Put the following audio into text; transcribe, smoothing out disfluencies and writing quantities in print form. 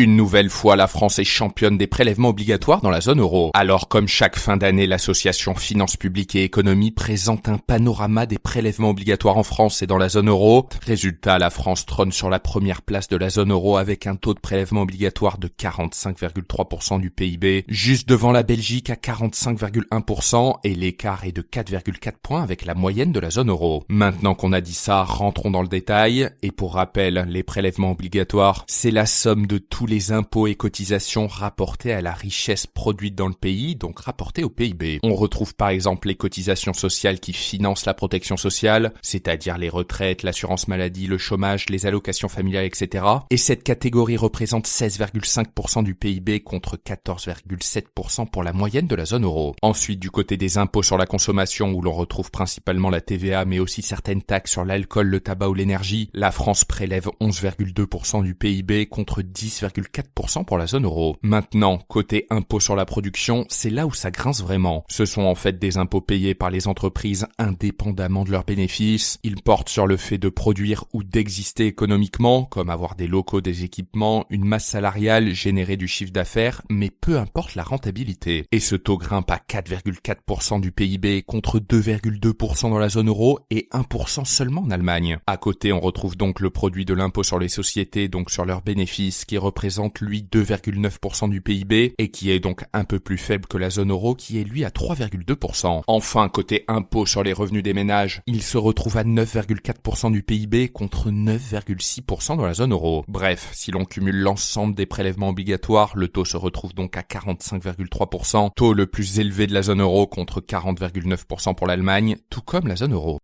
Une nouvelle fois, la France est championne des prélèvements obligatoires dans la zone euro. Alors, comme chaque fin d'année, l'association Finances Publiques et Économie présente un panorama des prélèvements obligatoires en France et dans la zone euro. Résultat, la France trône sur la première place de la zone euro avec un taux de prélèvement obligatoire de 45,3% du PIB, juste devant la Belgique à 45,1% et l'écart est de 4,4 points avec la moyenne de la zone euro. Maintenant qu'on a dit ça, rentrons dans le détail. Et pour rappel, les prélèvements obligatoires, c'est la somme de tous les impôts et cotisations rapportés à la richesse produite dans le pays, donc rapportés au PIB. On retrouve par exemple les cotisations sociales qui financent la protection sociale, c'est-à-dire les retraites, l'assurance maladie, le chômage, les allocations familiales, etc. Et cette catégorie représente 16,5% du PIB contre 14,7% pour la moyenne de la zone euro. Ensuite, du côté des impôts sur la consommation, où l'on retrouve principalement la TVA, mais aussi certaines taxes sur l'alcool, le tabac ou l'énergie, la France prélève 11,2% du PIB contre 10,4% pour la zone euro. Maintenant, côté impôt sur la production, c'est là où ça grince vraiment. Ce sont en fait des impôts payés par les entreprises indépendamment de leurs bénéfices. Ils portent sur le fait de produire ou d'exister économiquement, comme avoir des locaux, des équipements, une masse salariale, générer du chiffre d'affaires, mais peu importe la rentabilité. Et ce taux grimpe à 4,4% du PIB contre 2,2% dans la zone euro et 1% seulement en Allemagne. À côté, on retrouve donc le produit de l'impôt sur les sociétés, donc sur leurs bénéfices, qui représente lui 2,9% du PIB et qui est donc un peu plus faible que la zone euro qui est lui à 3,2%. Enfin, côté impôt sur les revenus des ménages, il se retrouve à 9,4% du PIB contre 9,6% dans la zone euro. Bref, si l'on cumule l'ensemble des prélèvements obligatoires, le taux se retrouve donc à 45,3%, taux le plus élevé de la zone euro contre 40,9% pour l'Allemagne, tout comme la zone euro.